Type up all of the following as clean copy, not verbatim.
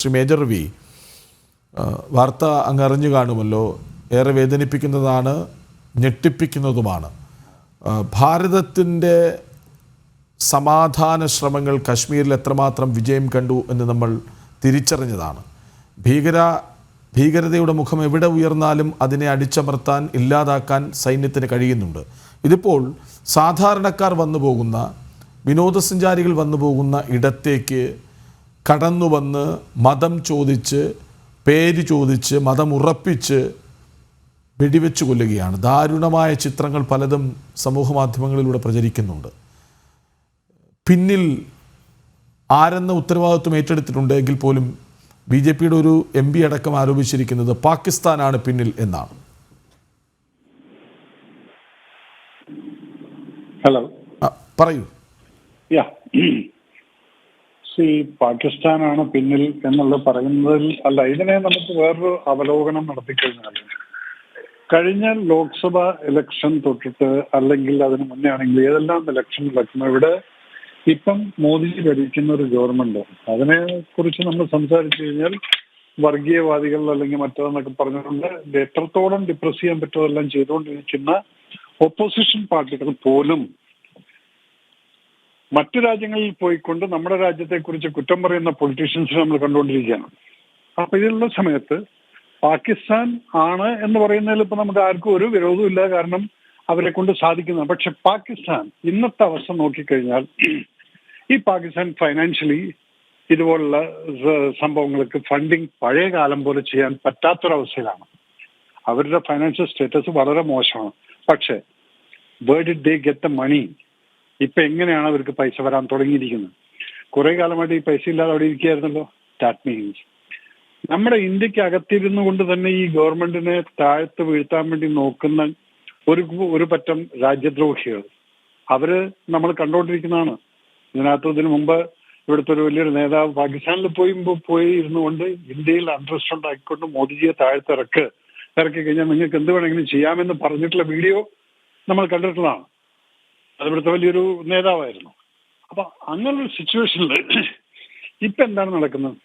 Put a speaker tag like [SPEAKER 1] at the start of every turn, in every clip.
[SPEAKER 1] Shri major V, വാർത്ത അങ്ങ് അറിഞ്ഞു കാണുമല്ലോ. ഏറെ വേദനിപ്പിക്കുന്നതാണ്, ഞെട്ടിപ്പിക്കുന്നതുമാണ്. ഭാരതത്തിൻ്റെ സമാധാന ശ്രമങ്ങൾ കശ്മീരിൽ എത്രമാത്രം വിജയം കണ്ടു എന്ന് നമ്മൾ തിരിച്ചറിഞ്ഞതാണ്. ഭീകരതയുടെ മുഖം എവിടെ ഉയർന്നാലും അതിനെ അടിച്ചമർത്താൻ, ഇല്ലാതാക്കാൻ സൈന്യത്തിന് കഴിയുന്നുണ്ട്. ഇതിപ്പോൾ സാധാരണക്കാർ വന്നു പോകുന്ന, വിനോദസഞ്ചാരികൾ വന്നു പോകുന്ന ഇടത്തേക്ക് കടന്നു വന്ന് മതം ചോദിച്ച്, പേര് ചോദിച്ച്, മതം ഉറപ്പിച്ച് വെടിവെച്ച് കൊല്ലുകയാണ്. ദാരുണമായ ചിത്രങ്ങൾ പലതും സമൂഹ മാധ്യമങ്ങളിലൂടെ പ്രചരിക്കുന്നുണ്ട്. പിന്നിൽ ആരെന്ന ഉത്തരവാദിത്വം ഏറ്റെടുത്തിട്ടുണ്ട് എങ്കിൽ പോലും BJPയുടെ ഒരു MP അടക്കം ആരോപിച്ചിരിക്കുന്നത് പാകിസ്ഥാനാണ് പിന്നിൽ എന്നാണ്.
[SPEAKER 2] ഹലോ,
[SPEAKER 1] പറയൂ.
[SPEAKER 2] പാകിസ്ഥാനാണ് പിന്നിൽ എന്നുള്ളത് പറയുന്നതിൽ അല്ല, ഇതിനെ നമുക്ക് വേറൊരു അവലോകനം നടത്തിക്കഴിഞ്ഞാൽ, കഴിഞ്ഞ ലോക്സഭ ഇലക്ഷൻ തൊട്ടിട്ട് അല്ലെങ്കിൽ അതിന് മുന്നേ ആണെങ്കിൽ ഏതെല്ലാം ഇലക്ഷൻ നടക്കുന്ന ഇവിടെ ഇപ്പം മോദിജി ഭരിക്കുന്ന ഒരു ഗവൺമെന്റ്, അതിനെ കുറിച്ച് നമ്മൾ സംസാരിച്ചു കഴിഞ്ഞാൽ വർഗീയവാദികൾ അല്ലെങ്കിൽ മറ്റേതെന്നൊക്കെ പറഞ്ഞുകൊണ്ട് എത്രത്തോളം ഡിപ്രസ് ചെയ്യാൻ പറ്റുമെല്ലാം ചെയ്തുകൊണ്ടിരിക്കുന്ന ഓപ്പോസിഷൻ പാർട്ടികൾ പോലും മറ്റു രാജ്യങ്ങളിൽ പോയിക്കൊണ്ട് നമ്മുടെ രാജ്യത്തെക്കുറിച്ച് കുറ്റം പറയുന്ന പൊളിറ്റീഷ്യൻസിനെ നമ്മൾ കണ്ടുകൊണ്ടിരിക്കുകയാണ്. അപ്പൊ ഇതിലുള്ള സമയത്ത് പാകിസ്ഥാൻ ആണ് എന്ന് പറയുന്നതിൽ ഇപ്പൊ നമുക്ക് ആർക്കും ഒരു വിരോധവും ഇല്ല, കാരണം അവരെ കൊണ്ട് സാധിക്കുന്നതാണ്. പക്ഷെ പാകിസ്ഥാൻ ഇന്നത്തെ അവസ്ഥ നോക്കിക്കഴിഞ്ഞാൽ ഈ പാകിസ്ഥാൻ ഫൈനാൻഷ്യലി ഇതുപോലുള്ള സംഭവങ്ങൾക്ക് ഫണ്ടിങ് പഴയ കാലം പോലെ ചെയ്യാൻ പറ്റാത്തൊരവസ്ഥയിലാണ്. അവരുടെ ഫൈനാൻഷ്യൽ സ്റ്റേറ്റസ് വളരെ മോശമാണ്. പക്ഷെ where did they get the money? ഇപ്പൊ എങ്ങനെയാണ് അവർക്ക് പൈസ വരാൻ തുടങ്ങിയിരിക്കുന്നത്? കുറെ കാലമായിട്ട് ഈ പൈസ ഇല്ലാതെ അവിടെ ഇരിക്കുകയായിരുന്നല്ലോ. ദാറ്റ് മീൻസ് നമ്മുടെ ഇന്ത്യക്ക് അകത്തിരുന്നു കൊണ്ട് തന്നെ ഈ ഗവൺമെന്റിനെ താഴ്ത്ത് വീഴ്ത്താൻ വേണ്ടി നോക്കുന്ന ഒരു പറ്റം രാജ്യദ്രോഹികൾ അവര് നമ്മൾ കണ്ടുകൊണ്ടിരിക്കുന്നതാണ്. ഇതിനു മുമ്പ് ഇവിടുത്തെ ഒരു വലിയൊരു നേതാവ് പാകിസ്ഥാനിൽ പോയി ഇരുന്നുകൊണ്ട് ഇന്ത്യയിൽ അൺട്രസ്റ്റ് ഉണ്ടാക്കിക്കൊണ്ട് മോദിജിയെ ഇറക്കി കഴിഞ്ഞാൽ നിങ്ങൾക്ക് എന്ത് വേണമെങ്കിലും ചെയ്യാമെന്ന് പറഞ്ഞിട്ടുള്ള വീഡിയോ നമ്മൾ കണ്ടിട്ടുള്ളതാണ്. അത് ഇവിടുത്തെ വലിയൊരു നേതാവായിരുന്നു. അപ്പൊ അങ്ങനൊരു സിറ്റുവേഷനിൽ ഇപ്പൊ എന്താണ് നടക്കുന്നത്?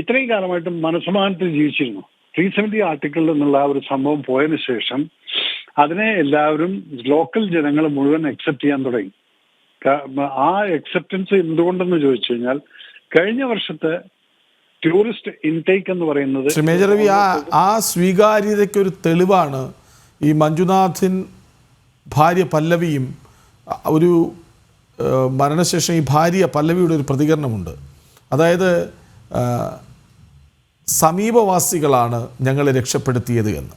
[SPEAKER 2] ഇത്രയും കാലമായിട്ട് മനസ്സമാനത്തിൽ ജീവിച്ചിരുന്നു. 370 ആർട്ടിക്കിൾ എന്നുള്ള ആ ഒരു സംഭവം പോയതിനു ശേഷം അതിനെ എല്ലാവരും ലോക്കൽ ജനങ്ങൾ മുഴുവൻ അക്സെപ്റ്റ് ചെയ്യാൻ തുടങ്ങി. ആ അക്സെപ്റ്റൻസ് എന്തുകൊണ്ടെന്ന് ചോദിച്ചു കഴിഞ്ഞാൽ, കഴിഞ്ഞ വർഷത്തെ ടൂറിസ്റ്റ് ഇൻടേക്ക് എന്ന് പറയുന്നത്,
[SPEAKER 1] മേജർ രവി, ആ സ്വീകാര്യതയ്ക്ക് ഒരു തെളിവാണ് ഈ മഞ്ജുനാഥിൻ ഭാര്യ പല്ലവിയും ഒരു മരണശേഷം ഈ ഭാര്യ പല്ലവിയുടെ ഒരു പ്രതികരണമുണ്ട്. അതായത് സമീപവാസികളാണ് ഞങ്ങളെ രക്ഷപ്പെടുത്തിയത് എന്ന്.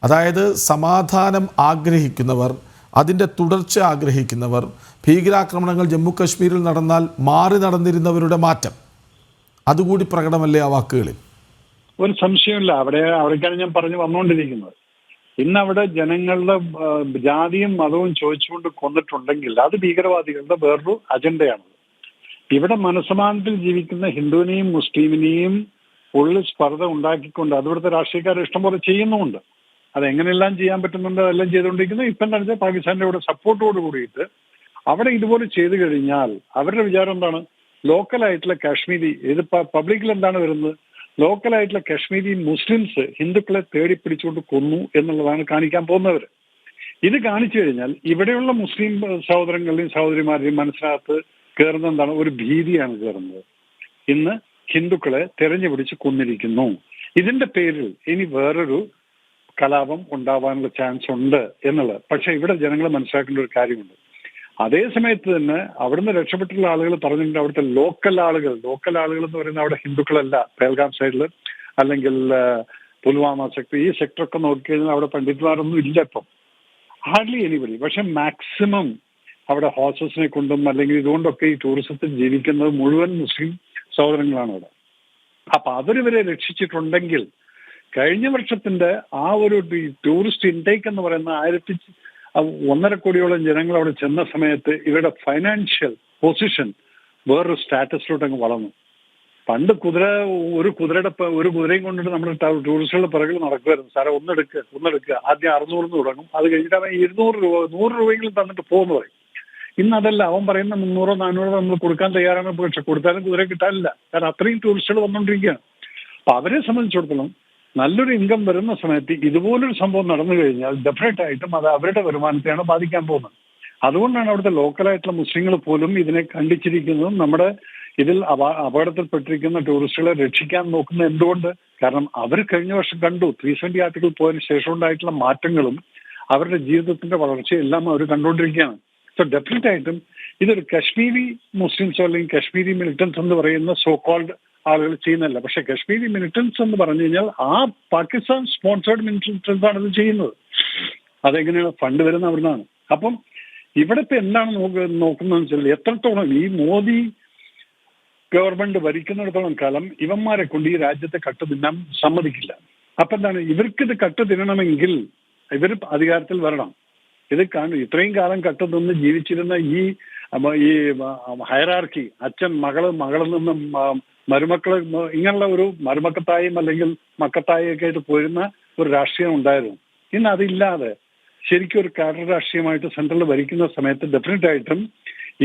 [SPEAKER 1] അതായത് സമാധാനം ആഗ്രഹിക്കുന്നവർ, അതിൻ്റെ തുടർച്ച ആഗ്രഹിക്കുന്നവർ, ഭീകരാക്രമണങ്ങൾ ജമ്മു കശ്മീരിൽ നടന്നാൽ മാറി നടന്നിരുന്നവരുടെ മാറ്റം, അതുകൂടി പ്രകടമല്ലേ ആ വാക്കുകളിൽ?
[SPEAKER 2] ഒരു സംശയമില്ല. അവിടേക്കാണ് ഞാൻ പറഞ്ഞു വന്നുകൊണ്ടിരിക്കുന്നത്. ഇന്നവിടെ ജനങ്ങളുടെ ജാതിയും മതവും ചോദിച്ചുകൊണ്ട് കൊന്നിട്ടുണ്ടെങ്കിൽ അത് ഭീകരവാദികളുടെ വേറൊരു അജണ്ടയാണ്. ഇവിടെ മനസ്സമാനത്തിൽ ജീവിക്കുന്ന ഹിന്ദുവിനെയും മുസ്ലിമിനെയും ഉള്ളിൽ സ്പർദ്ധ ഉണ്ടാക്കിക്കൊണ്ട് അതിവിടുത്തെ രാഷ്ട്രീയക്കാരെ ഇഷ്ടംപോലെ ചെയ്യുന്നുമുണ്ട്. അതെങ്ങനെയെല്ലാം ചെയ്യാൻ പറ്റുന്നുണ്ട് അതെല്ലാം ചെയ്തുകൊണ്ടിരിക്കുന്നത്. ഇപ്പം എന്താ വെച്ചാൽ പാകിസ്ഥാന്റെ കൂടെ സപ്പോർട്ടോട് കൂടിയിട്ട് അവിടെ ഇതുപോലെ ചെയ്തു കഴിഞ്ഞാൽ അവരുടെ വിചാരം എന്താണ്? ലോക്കലായിട്ടുള്ള കാശ്മീരി, ഇത് പബ്ലിക്കിൽ എന്താണ് വരുന്നത്? ലോക്കലായിട്ടുള്ള കാശ്മീരി മുസ്ലിംസ് ഹിന്ദുക്കളെ തേടി പിടിച്ചുകൊണ്ട് കൊന്നു എന്നുള്ളതാണ് കാണിക്കാൻ പോകുന്നവർ. ഇത് കാണിച്ചു കഴിഞ്ഞാൽ ഇവിടെയുള്ള മുസ്ലിം സഹോദരങ്ങളുടെയും സഹോദരിമാരുടെയും മനസ്സിനകത്ത് കയറുന്ന എന്താണ്? ഒരു ഭീതിയാണ് കയറുന്നത്. ഇന്ന് ഹിന്ദുക്കളെ തെരഞ്ഞു പിടിച്ച് കൊന്നിരിക്കുന്നു. ഇതിന്റെ പേരിൽ ഇനി വേറൊരു കലാപം ഉണ്ടാവാനുള്ള ചാൻസ് ഉണ്ട് എന്നുള്ളത്. പക്ഷെ ഇവിടെ ജനങ്ങൾ മനസ്സിലാക്കേണ്ട ഒരു കാര്യമുണ്ട്. അതേ സമയത്ത് തന്നെ അവിടുന്ന് രക്ഷപ്പെട്ടുള്ള ആളുകൾ പറഞ്ഞിട്ടുണ്ട്, അവിടുത്തെ ലോക്കൽ ആളുകൾ എന്ന് പറയുന്നത് അവിടെ ഹിന്ദുക്കളല്ല. പേൽഗാം സൈഡിൽ അല്ലെങ്കിൽ പുൽവാമ സെക്ടർ, ഈ സെക്ടറൊക്കെ നോക്കിക്കഴിഞ്ഞാൽ അവിടെ പണ്ഡിതന്മാരൊന്നും ഇല്ല ഇപ്പം, ഹാർഡ്ലി എനിബഡി. പക്ഷെ മാക്സിമം അവിടെ ഹോഴ്സസിനെ കൊണ്ടും അല്ലെങ്കിൽ ഇതുകൊണ്ടൊക്കെ ഈ ടൂറിസത്തിൽ ജീവിക്കുന്നത് മുഴുവൻ മുസ്ലിം സഹോദരങ്ങളാണ് അവിടെ. അപ്പൊ അവരിവരെ രക്ഷിച്ചിട്ടുണ്ടെങ്കിൽ കഴിഞ്ഞ വർഷത്തിന്റെ ആ ഒരു ടൂറിസ്റ്റ് ഇൻടേക്ക് എന്ന് പറയുന്ന 1.5 കോടിയോളം ജനങ്ങൾ അവിടെ ചെന്ന സമയത്ത് ഇവരുടെ ഫൈനാൻഷ്യൽ പൊസിഷൻ വേറൊരു സ്റ്റാറ്റസിലോട്ട് അങ്ങ് വളർന്നു. പണ്ട് ഒരു കുതിരയും കൊണ്ടിട്ട് നമ്മുടെ ടൂറിസ്റ്റുകളുടെ പിറകിൽ നടക്കുമായിരുന്നു. സാറേ ഒന്നെടുക്കുക, ആദ്യം 600 തുടങ്ങും, അത് കഴിഞ്ഞിട്ട് അവൻ 200 രൂപ 100 രൂപയെങ്കിലും തന്നിട്ട് പോകുന്നു പറയും. ഇന്ന് അതല്ല, അവൻ പറയുന്ന 300-400 നമ്മൾ കൊടുക്കാൻ തയ്യാറാണ്. പക്ഷെ കൊടുത്താലും കുതിരെ കിട്ടാനില്ല. കാരണം അത്രയും ടൂറിസ്റ്റുകൾ വന്നുകൊണ്ടിരിക്കുകയാണ്. അപ്പൊ അവരെ സംബന്ധിച്ചിടത്തോളം നല്ലൊരു ഇൻകം വരുന്ന സമയത്ത് ഇതുപോലൊരു സംഭവം നടന്നു കഴിഞ്ഞാൽ ഡെഫിനറ്റ് ആയിട്ടും അത് അവരുടെ വരുമാനത്തെയാണ് ബാധിക്കാൻ പോകുന്നത്. അതുകൊണ്ടാണ് അവിടുത്തെ ലോക്കലായിട്ടുള്ള മുസ്ലിങ്ങൾ പോലും ഇതിനെ ഖണ്ഡിച്ചിരിക്കുന്നതും നമ്മുടെ ഇതിൽ അപകടത്തിൽപ്പെട്ടിരിക്കുന്ന ടൂറിസ്റ്റുകളെ രക്ഷിക്കാൻ നോക്കുന്നത്. എന്തുകൊണ്ട്? കാരണം അവർ കഴിഞ്ഞ വർഷം കണ്ടു 370 ആർട്ടിക്കിൾ പോയതിനു ശേഷം ഉണ്ടായിട്ടുള്ള മാറ്റങ്ങളും അവരുടെ ജീവിതത്തിന്റെ വളർച്ചയും എല്ലാം അവർ കണ്ടുകൊണ്ടിരിക്കുകയാണ്. സോ ഡെഫിനറ്റ് ആയിട്ടും ഇതൊരു കശ്മീരി മുസ്ലിംസോ അല്ലെങ്കിൽ കശ്മീരി മിലിറ്റൻസ് എന്ന് പറയുന്ന സോ കോൾഡ് ആളുകൾ ചെയ്യുന്നതല്ല. പക്ഷെ കശ്മീരി മിലിറ്റൻസ് എന്ന് പറഞ്ഞു കഴിഞ്ഞാൽ ആ പാകിസ്ഥാൻ സ്പോൺസേർഡ് മിലിറ്റൻസ് ആണ് ഇത് ചെയ്യുന്നത്. അതെങ്ങനെയാണ് ഫണ്ട് വരുന്ന അവിടുന്നാണ്. അപ്പം ഇവിടെ ഇപ്പൊ എന്താണ് നോക്കുന്നതെന്ന് വെച്ചാൽ എത്രത്തോളം ഈ മോദി ഗവൺമെന്റ് ഭരിക്കുന്നിടത്തോളം കാലം ഇവന്മാരെ കൊണ്ട് ഈ രാജ്യത്തെ കട്ട് തിന്നാൻ സമ്മതിക്കില്ല. അപ്പൊ എന്താണ്, ഇവർക്കിത് കട്ട് തിന്നണമെങ്കിൽ ഇവർ അധികാരത്തിൽ വരണം. ഇത് ഇത്രയും കാലം കട്ട് നിന്ന് ജീവിച്ചിരുന്ന ഈ ഹയറാർക്കി, അച്ഛൻ മകളിൽ നിന്നും മരുമക്കള് ഇങ്ങനെയുള്ള ഒരു മരുമക്കത്തായും അല്ലെങ്കിൽ മക്കത്തായൊക്കെ ആയിട്ട് പോരുന്ന ഒരു രാഷ്ട്രീയം ഉണ്ടായിരുന്നു. ഇന്ന് അതില്ലാതെ ശരിക്കും ഒരു കാഡർ രാഷ്ട്രീയമായിട്ട് സെൻട്രൽ ഭരിക്കുന്ന സമയത്ത് ഡെഫിനറ്റ് ആയിട്ടും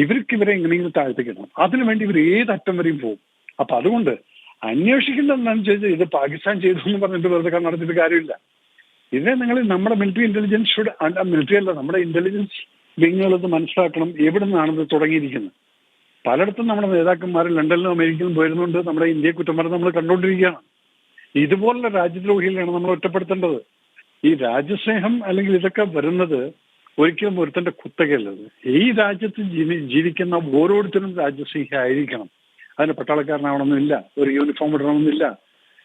[SPEAKER 2] ഇവർക്ക് ഇവരെ എങ്ങനെയെങ്കിലും താഴ്ത്തിക്കണം. അതിനുവേണ്ടി ഇവർ ഏതറ്റം വരെയും പോകും. അപ്പൊ അതുകൊണ്ട് അന്വേഷിക്കുന്നത് എന്താണെന്ന് ചോദിച്ചാൽ ഇത് പാകിസ്ഥാൻ ചെയ്തു എന്ന് പറഞ്ഞിട്ട് വെറുതെ നടത്തിയിട്ട് കാര്യമില്ല. ഇതിനെ നിങ്ങൾ നമ്മുടെ മിലിറ്ററി ഇന്റലിജൻസ് മിലിറ്ററി അല്ല, നമ്മുടെ ഇന്റലിജൻസ് വിങ്ങുകളത് മനസ്സിലാക്കണം എവിടെ നിന്നാണിത് തുടങ്ങിയിരിക്കുന്നത്. പലയിടത്തും നമ്മുടെ നേതാക്കന്മാർ ലണ്ടനിലും അമേരിക്കയിലും പോയിരുന്നുകൊണ്ട് നമ്മുടെ ഇന്ത്യയെ കുറ്റം പറഞ്ഞ് നമ്മൾ കണ്ടുകൊണ്ടിരിക്കുകയാണ്. ഇതുപോലുള്ള രാജ്യദ്രോഹികളാണ് നമ്മൾ ഒറ്റപ്പെടുത്തേണ്ടത്. ഈ രാജ്യസ്നേഹം അല്ലെങ്കിൽ ഇതൊക്കെ വരുന്നത് ഒരിക്കലും ഒരുത്തന്റെ കുത്തകയല്ലത്. ഈ രാജ്യത്ത് ജീവിക്കുന്ന ഓരോരുത്തരും രാജ്യസ്നേഹി ആയിരിക്കണം. അതിന് പട്ടാളക്കാരനാവണമെന്നില്ല, ഒരു യൂണിഫോം ഇടണമെന്നില്ല.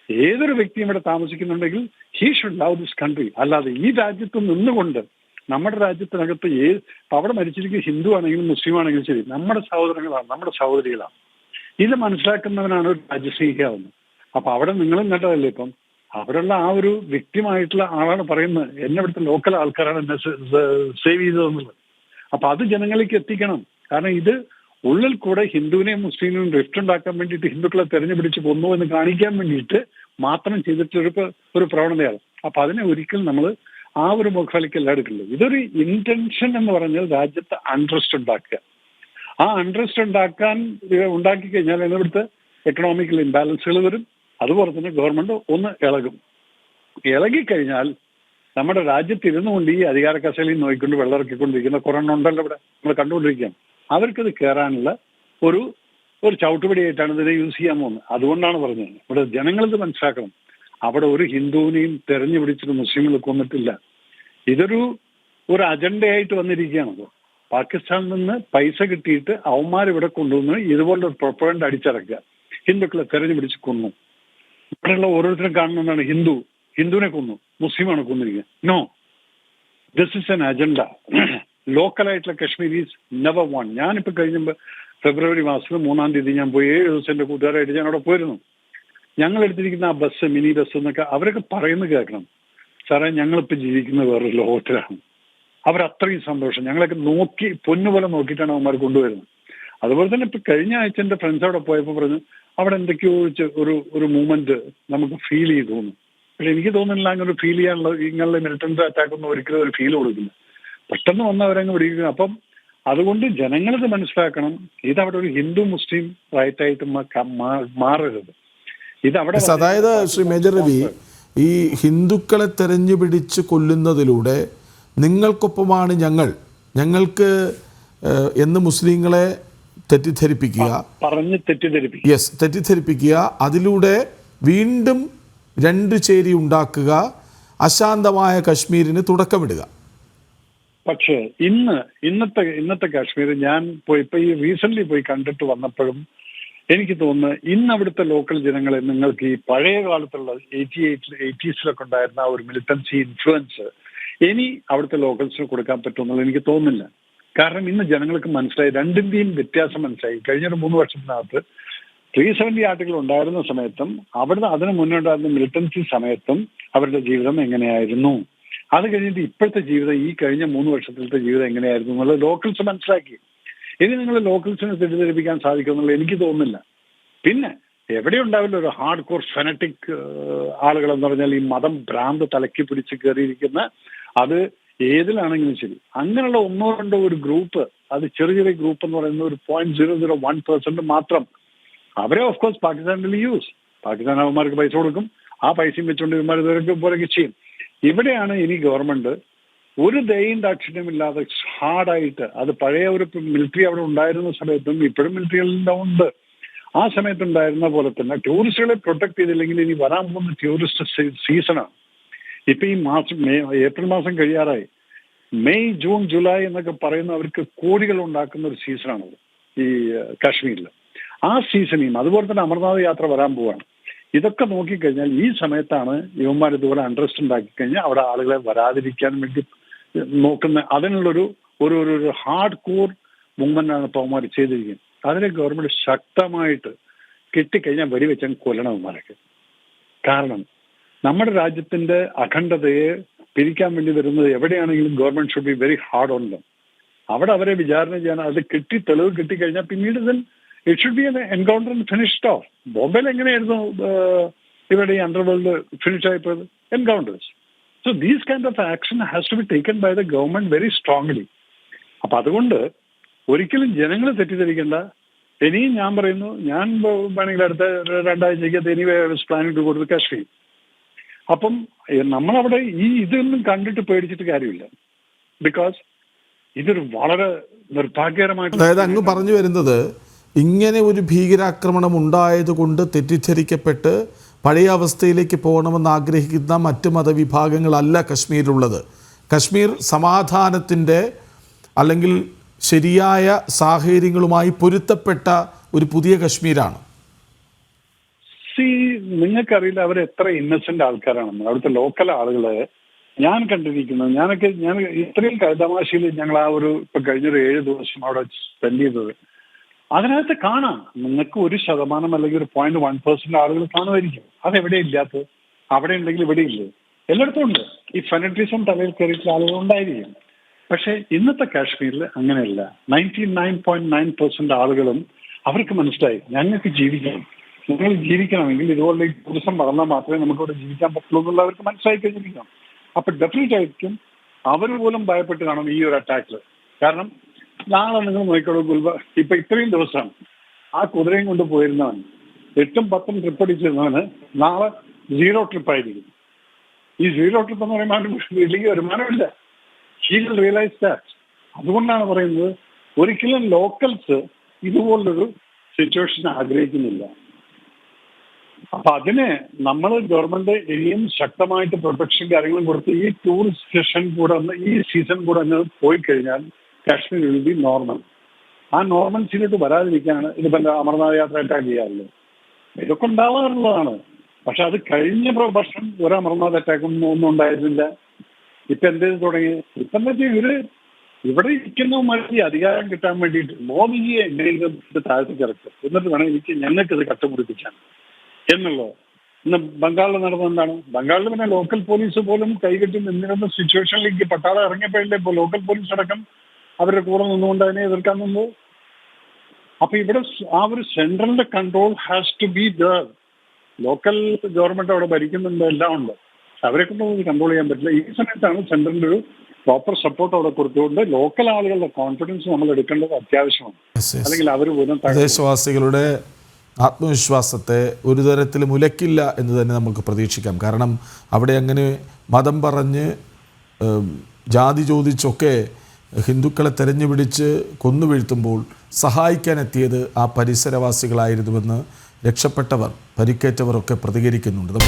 [SPEAKER 2] ഏതൊരു വ്യക്തിയും ഇവിടെ താമസിക്കുന്നുണ്ടെങ്കിൽ he should love this country. അല്ലാതെ ഈ രാജ്യത്ത് നിന്നുകൊണ്ട് നമ്മുടെ രാജ്യത്തിനകത്ത് അവിടെ മരിച്ചിരിക്കുന്ന ഹിന്ദു ആണെങ്കിലും മുസ്ലിം ആണെങ്കിലും ശരി നമ്മുടെ സഹോദരങ്ങളാണ്, നമ്മുടെ സഹോദരികളാണ്. ഇത് മനസ്സിലാക്കുന്നവനാണ് ഒരു രാജ്യസ്നേഹിയാവുന്നത്. അപ്പൊ അവിടെ നിങ്ങളും കണ്ടതല്ലേ ഇപ്പം അവരുള്ള ആ ഒരു വ്യക്തിമായിട്ടുള്ള ആളാണ് പറയുന്നത് എന്നെ ഇവിടുത്തെ ലോക്കൽ ആൾക്കാരാണ് എന്നെ സേവ് ചെയ്തതെന്നുള്ളത്. അപ്പൊ അത് ജനങ്ങളിലേക്ക് എത്തിക്കണം. കാരണം ഇത് ഉള്ളിൽ കൂടെ ഹിന്ദുവിനെയും മുസ്ലിമിനെയും റിഫ്റ്റ് ഉണ്ടാക്കാൻ വേണ്ടിയിട്ട് ഹിന്ദുക്കളെ തെരഞ്ഞുപിടിച്ച് കൊന്നു എന്ന് കാണിക്കാൻ വേണ്ടിയിട്ട് മാത്രം ചെയ്തിട്ടൊരു പ്രവണതയാണ്. അപ്പൊ അതിനെ ഒരിക്കലും നമ്മൾ ആ ഒരു മുഖവിലയ്ക്കല്ല എടുക്കുന്നത്. ഇതൊരു ഇന്റൻഷൻ എന്ന് പറഞ്ഞാൽ രാജ്യത്ത് അൺട്രസ്റ്റ് ഉണ്ടാക്കുക. ആ അൺട്രസ്റ്റ് ഉണ്ടാക്കി കഴിഞ്ഞാൽ ഇവിടുത്തെ എക്കണോമിക്കൽ ഇംബാലൻസുകൾ വരും. അതുപോലെ തന്നെ ഗവൺമെന്റ് ഒന്ന് ഇളകിക്കഴിഞ്ഞാൽ നമ്മുടെ രാജ്യത്ത് ഇരുന്നുകൊണ്ട് ഈ അധികാര കസേലയും നോക്കിക്കൊണ്ട് വെള്ളമിറക്കിക്കൊണ്ടിരിക്കുന്ന കുറെ ഉണ്ടല്ലോ ഇവിടെ നമ്മൾ കണ്ടുകൊണ്ടിരിക്കുകയാണ്. അവർക്കത് കയറാനുള്ള ഒരു ചവിട്ടുപടിയായിട്ടാണ് ഇതിനെ യൂസ് ചെയ്യാൻ പോകുന്നത്. അതുകൊണ്ടാണ് പറഞ്ഞത് ഇവിടെ ജനങ്ങളിത് മനസ്സിലാക്കണം. അവിടെ ഒരു ഹിന്ദുവിനെയും തെരഞ്ഞു പിടിച്ചിട്ട് മുസ്ലിങ്ങൾ കൊന്നിട്ടില്ല. ഇതൊരു അജണ്ടയായിട്ട് വന്നിരിക്കുകയാണത്. പാകിസ്ഥാനിൽ നിന്ന് പൈസ കിട്ടിയിട്ട് അവന്മാരിവിടെ കൊണ്ടുവന്ന് ഇതുപോലൊരു പ്രൊപ്പഗൻഡ അടിച്ചിറക്കുക. ഹിന്ദുക്കളെ തെരഞ്ഞു പിടിച്ച് കൊന്നു. ഇവിടെയുള്ള ഓരോരുത്തരും കാണുന്നതാണ് ഹിന്ദുവിനെ കൊന്നു, മുസ്ലിമാണ് കൊന്നിരിക്കുന്നത്. No, this is an agenda. ലോക്കലായിട്ടുള്ള കശ്മീരീസ് നെവർ വൺ. ഞാനിപ്പോൾ കഴിഞ്ഞ ഫെബ്രുവരി മാസത്തിൽ 3-ാം തീയതി ഞാൻ പോയി 7 ദിവസം എൻ്റെ കൂട്ടുകാരായിട്ട് ഞാൻ അവിടെ പോയിരുന്നു. ഞങ്ങൾ എടുത്തിരിക്കുന്ന ആ ബസ്, മിനി ബസ് എന്നൊക്കെ അവരൊക്കെ പറയുന്നത് കേൾക്കണം. സാറേ ഞങ്ങളിപ്പോൾ ജീവിക്കുന്നത് വേറൊരു ലോകത്തിലാണ്. അവരത്രയും സന്തോഷം ഞങ്ങളൊക്കെ നോക്കി പൊന്നുപോലെ നോക്കിയിട്ടാണ് അവന്മാർ കൊണ്ടുവരുന്നത്. അതുപോലെ തന്നെ ഇപ്പം കഴിഞ്ഞ ആഴ്ച എൻ്റെ ഫ്രണ്ട്സ് അവിടെ പോയപ്പോൾ പറഞ്ഞു അവിടെ എന്തൊക്കെയോ ഒരു മൂവ്മെന്റ് നമുക്ക് ഫീൽ ചെയ്തു തോന്നുന്നു. പക്ഷെ എനിക്ക് തോന്നുന്നില്ല അങ്ങനെ ഒരു ഫീൽ ചെയ്യാനുള്ള ഇങ്ങനെയുള്ള മിലിറ്റന്റ് അറ്റാക്ക് ഒന്നും ഒരിക്കലും ഒരു ഫീൽ കൊടുക്കില്ല. പെട്ടെന്ന് വന്നവരങ്ങ് പിടിക്കുക. അപ്പം അതുകൊണ്ട് ജനങ്ങളിത് മനസ്സിലാക്കണം. ഇതവിടെ ഒരു ഹിന്ദു മുസ്ലിം റൈറ്റായിട്ട് മാറരുത്. ഇതവിടെ
[SPEAKER 1] അതായത് ശ്രീ മേജർ രവി, ഈ ഹിന്ദുക്കളെ തെരഞ്ഞു പിടിച്ച് കൊല്ലുന്നതിലൂടെ നിങ്ങൾക്കൊപ്പമാണ് ഞങ്ങൾക്ക് എന്ന് മുസ്ലിങ്ങളെ തെറ്റിദ്ധരിപ്പിക്കുക, അതിലൂടെ വീണ്ടും രണ്ട് ചേരി ഉണ്ടാക്കുക, അശാന്തമായ കശ്മീരിന് തുടക്കമിടുക.
[SPEAKER 2] പക്ഷേ ഇന്നത്തെ കാശ്മീർ ഞാൻ ഇപ്പൊ ഈ റീസെന്റ് പോയി കണ്ടിട്ട് വന്നപ്പോഴും എനിക്ക് തോന്നുന്നു ഇന്ന് അവിടുത്തെ ലോക്കൽ ജനങ്ങളെ നിങ്ങൾക്ക് ഈ പഴയ കാലത്തുള്ള 80s ഉണ്ടായിരുന്ന ആ ഒരു മിലിറ്റൻസി ഇൻഫ്ലുവൻസ് ഇനി അവിടുത്തെ ലോക്കൽസിന് കൊടുക്കാൻ പറ്റുമെന്നുള്ളത് എനിക്ക് തോന്നുന്നില്ല. കാരണം ഇന്ന് ജനങ്ങൾക്ക് മനസ്സിലായി, രണ്ടിന്റെയും വ്യത്യാസം മനസ്സിലായി. കഴിഞ്ഞൊരു 3 വർഷത്തിനകത്ത് 370 ആർട്ടിക്കിൾ ഉണ്ടായിരുന്ന സമയത്തും അവിടുന്ന് അതിന് മുന്നുണ്ടായിരുന്ന മിലിറ്റൻസി സമയത്തും അവരുടെ ജീവിതം എങ്ങനെയായിരുന്നു, അത് കഴിഞ്ഞിട്ട് ഇപ്പോഴത്തെ ജീവിതം ഈ കഴിഞ്ഞ 3 വർഷത്തിലത്തെ ജീവിതം എങ്ങനെയായിരുന്നു എന്നുള്ളത് ലോക്കൽസ് മനസ്സിലാക്കി. ഇനി നിങ്ങൾ ലോക്കൽസിനെ തെറ്റിദ്ധരിപ്പിക്കാൻ സാധിക്കുമെന്നുള്ളത് എനിക്ക് തോന്നുന്നില്ല. പിന്നെ എവിടെ ഉണ്ടാവില്ല ഒരു ഹാർഡ് കോർ ഫെനറ്റിക് ആളുകളെന്ന് പറഞ്ഞാൽ ഈ മതം ഭ്രാന്ത് തലക്കി പിടിച്ച് കയറിയിരിക്കുന്ന, അത് ഏതിലാണെങ്കിലും ശരി, അങ്ങനെയുള്ള ഒന്നോ രണ്ടോ ഒരു ഗ്രൂപ്പ്, അത് ചെറിയ ചെറിയ ഗ്രൂപ്പ് എന്ന് പറയുന്ന ഒരു 0.001% മാത്രം, അവരെ ഓഫ് കോഴ്സ് പാകിസ്ഥാനിൽ യൂസ്, പാകിസ്ഥാൻ അവന്മാർക്ക് പൈസ കൊടുക്കും, ആ പൈസയും വെച്ചുകൊണ്ട് ഇവന്മാർ ഇവരൊക്കെ ചെയ്യും. ഇവിടെയാണ് ഇനി ഗവൺമെന്റ് ഒരു ദയയും ദാക്ഷിണ്യമില്ലാതെ ഹാർഡായിട്ട്, അത് പഴയ ഒരു മിലിറ്ററി അവിടെ ഉണ്ടായിരുന്ന സമയത്തും ഇപ്പോഴും മിലിറ്ററിയെല്ലാം ഉണ്ട്, ആ സമയത്തുണ്ടായിരുന്ന പോലെ തന്നെ ടൂറിസ്റ്റുകളെ പ്രൊട്ടക്ട് ചെയ്തില്ലെങ്കിൽ ഇനി വരാൻ പോകുന്ന ടൂറിസ്റ്റ് സീസണാണ്. ഇപ്പൊ ഈ മാസം ഏപ്രിൽ മാസം കഴിയാറായി, മെയ് ജൂൺ ജൂലൈ എന്നൊക്കെ പറയുന്ന അവർക്ക് കോടികൾ ഉണ്ടാക്കുന്ന ഒരു സീസണാണത് ഈ കാശ്മീരിൽ. ആ സീസണിയും അതുപോലെ തന്നെ അമർനാഥ് യാത്ര വരാൻ പോവാണ്. ഇതൊക്കെ നോക്കിക്കഴിഞ്ഞാൽ ഈ സമയത്താണ് ഇവന്മാർ ഇതുപോലെ അണ്ടർസ്റ്റ് ഉണ്ടാക്കി കഴിഞ്ഞാൽ അവിടെ ആളുകളെ വരാതിരിക്കാൻ വേണ്ടി നോക്കുന്ന അതിനുള്ളൊരു ഒരു ഹാർഡ് കോർ മൂവ്മെന്റ് ആണ് ഇപ്പോൾ അവന്മാർ ചെയ്തിരിക്കുന്നത്. അതിനെ ഗവൺമെന്റ് ശക്തമായിട്ട് കെട്ടിക്കഴിഞ്ഞാൽ വെടിവെച്ചാൽ കൊല്ലണം അവന്മാരൊക്കെ. കാരണം നമ്മുടെ രാജ്യത്തിന്റെ അഖണ്ഡതയെ പിരിക്കാൻ വേണ്ടി വരുന്നത് എവിടെയാണെങ്കിലും government should be very hard on them. അവിടെ അവരെ വിചാരണ ചെയ്യാൻ അത് തെളിവ് കിട്ടിക്കഴിഞ്ഞാൽ പിന്നീട് it should be encounter and finished off. ബോംബെയിൽ എങ്ങനെയായിരുന്നു ഇവരുടെ ഈ അണ്ടർവേൾഡ് ഫിനിഷ് ആയിപ്പോയത്? Encounters. So these kind of action has to be taken by the government very strongly. അപ്പൊ അതുകൊണ്ട് ഒരിക്കലും ജനങ്ങൾ തെറ്റിദ്ധരിക്കേണ്ട. ഇനിയും ഞാൻ പറയുന്നു, ഞാൻ വേണമെങ്കിൽ അടുത്ത 2 ആഴ്ചയ്ക്കകത്ത് anyway planning to go to Kashmir. അപ്പം നമ്മളവിടെ ഇതൊന്നും കണ്ടിട്ട് പേടിച്ചിട്ട് കാര്യമില്ല. ബിക്കോസ് ഇതൊരു വളരെ നിർഭാഗ്യകരമായിട്ട്,
[SPEAKER 1] അതായത് അങ്ങ് പറഞ്ഞു വരുന്നത് ഇങ്ങനെ ഒരു ഭീകരാക്രമണം ഉണ്ടായതുകൊണ്ട് തെറ്റിദ്ധരിക്കപ്പെട്ട് പഴയ അവസ്ഥയിലേക്ക് പോകണമെന്ന് ആഗ്രഹിക്കുന്ന മറ്റ് മതവിഭാഗങ്ങളല്ല കശ്മീരിലുള്ളത്. കശ്മീർ സമാധാനത്തിൻ്റെ അല്ലെങ്കിൽ ശരിയായ സാഹചര്യങ്ങളുമായി പൊരുത്തപ്പെട്ട ഒരു പുതിയ കശ്മീരാണ്.
[SPEAKER 2] നിങ്ങൾക്കറിയില്ല അവർ എത്ര ഇന്നസെന്റ് ആൾക്കാരാണെന്ന്. അവിടുത്തെ ലോക്കൽ ആളുകളെ ഞാൻ കണ്ടിരിക്കുന്നത്, ഞാൻ ഇത്രയും തമാശയിൽ ഞങ്ങൾ ആ ഒരു ഇപ്പൊ കഴിഞ്ഞൊരു 7 ദിവസം അവിടെ സ്പെൻഡ് ചെയ്തത്, അതിനകത്ത് കാണാം നിങ്ങൾക്ക് 1% അല്ലെങ്കിൽ 0.1% ആളുകൾ കാണുമായിരിക്കും. അതെവിടെ ഇല്ലാത്തത്? അവിടെ ഉണ്ടെങ്കിൽ ഇവിടെ ഇല്ലേ? എല്ലായിടത്തും ഉണ്ട്. ഈ ഫെനറ്റിസം തലയിൽ കയറിയിട്ടുള്ള ആളുകൾ ഉണ്ടായിരിക്കും. പക്ഷെ ഇന്നത്തെ കാശ്മീരിൽ അങ്ങനെയല്ല. 99.9% ആളുകളും അവർക്ക് മനസ്സിലായി ഞങ്ങൾക്ക് ജീവിക്കണം, നിങ്ങൾ ജീവിക്കണമെങ്കിൽ ഇതുപോലെ ഈ ടൂറിസം വളർന്നാൽ മാത്രമേ നമുക്ക് ഇവിടെ ജീവിക്കാൻ പറ്റുള്ളൂ എന്നുള്ള അവർക്ക് മനസ്സിലായി കഴിഞ്ഞിരിക്കണം. അപ്പൊ ഡെഫിനറ്റ് ആയിരിക്കും അവർ പോലും ഭയപ്പെട്ട് കാണും ഈ ഒരു അറ്റാക്കിൽ. കാരണം നാളെ നിങ്ങൾ നോക്കിക്കോളൂ, ഇപ്പൊ ഇത്രയും ദിവസമാണ് ആ കുതിരയും കൊണ്ട് പോയിരുന്നവൻ 8ഉം 10ഉം ട്രിപ്പ് അടിച്ചിരുന്നവന് നാളെ 0 ട്രിപ്പായിരിക്കും. ഈ 0 ട്രിപ്പ് എന്ന് പറയുമ്പോൾ വീട്ടിലേക്ക് വരുമാനമില്ല. He will realise that. അതുകൊണ്ടാണ് പറയുന്നത് ഒരിക്കലും ലോക്കൽസ് ഇതുപോലൊരു സിറ്റുവേഷൻ ആഗ്രഹിക്കുന്നില്ല. അപ്പൊ അതിന് നമ്മൾ ഗവൺമെന്റ് ഇനിയും ശക്തമായിട്ട് പ്രൊട്ടക്ഷൻ കാര്യങ്ങളും കൊടുത്ത് ഈ ടൂറിസ്റ്റ് സീസൺ കൂടെ ഒന്ന് പോയി കഴിഞ്ഞാൽ കാശ്മീർ വിൽ ബി നോർമൽ. ആ നോർമൽസിലോട്ട് വരാതിരിക്കാനാണ് ഇതിപ്പോ അമർനാഥ് യാത്ര അറ്റാക്ക് ചെയ്യാറുള്ളത്. ഇതൊക്കെ ഉണ്ടാവാറുള്ളതാണ്. പക്ഷെ അത് കഴിഞ്ഞ വർഷം ഒരു അമർനാഥ് അറ്റാക്കും ഒന്നും ഉണ്ടായിരുന്നില്ല. ഇപ്പൊ എന്ത് ചെയ്ത് തുടങ്ങി? ഇപ്പൊ എന്താ വെച്ചാൽ ഇവിടെ ഇരിക്കുന്ന മതി അധികാരം കിട്ടാൻ വേണ്ടിയിട്ട് മോദിജിയെ എങ്ങനെയെങ്കിലും താഴത്തേക്ക് ഇറക്കും, എന്നിട്ട് വേണം ഞങ്ങൾക്ക് ഇത് കട്ടുമുടിപ്പിക്കാൻ എന്നുള്ളത്. ഇന്ന് ബംഗാളിൽ നടന്നെന്താണ്? ബംഗാളിൽ പിന്നെ ലോക്കൽ പോലീസ് പോലും കൈകെട്ടി നിന്നിരുന്ന സിറ്റുവേഷനിലേക്ക് പട്ടാളം ഇറങ്ങിയപ്പോഴല്ലേ ഇപ്പോൾ ലോക്കൽ പോലീസ് അടക്കം അവരുടെ കൂടെ നിന്നുകൊണ്ട് അതിനെ എതിർക്കാൻ നിന്നു. അപ്പൊ ഇവിടെ ആ ഒരു സെൻട്രലിന്റെ control has to be there. Local government അവിടെ ഭരിക്കുന്നുണ്ട്, എല്ലാം ഉണ്ട്. അവരെ കൊണ്ട് കൺട്രോൾ ചെയ്യാൻ പറ്റില്ല. ഈ സമയത്താണ് സെൻട്രലിന്റെ ഒരു പ്രോപ്പർ സപ്പോർട്ട് അവിടെ കൊടുത്തുകൊണ്ട് ലോക്കൽ ആളുകളുടെ കോൺഫിഡൻസ് നമ്മൾ എടുക്കേണ്ടത് അത്യാവശ്യമാണ്. അല്ലെങ്കിൽ അവർ പോലും
[SPEAKER 1] പ്രദേശവാസികളുടെ ആത്മവിശ്വാസത്തെ ഒരു തരത്തിലും ഉലക്കില്ല എന്ന് തന്നെ നമുക്ക് പ്രതീക്ഷിക്കാം. കാരണം അവിടെ അങ്ങനെ മതം പറഞ്ഞ് ജാതി ചോദിച്ചൊക്കെ ഹിന്ദുക്കളെ തെരഞ്ഞുപിടിച്ച് കൊന്നുവീഴ്ത്തുമ്പോൾ സഹായിക്കാനെത്തിയത് ആ പരിസരവാസികളായിരുന്നുവെന്ന് രക്ഷപ്പെട്ടവർ, പരിക്കേറ്റവരൊക്കെ പ്രതികരിക്കുന്നുണ്ട്.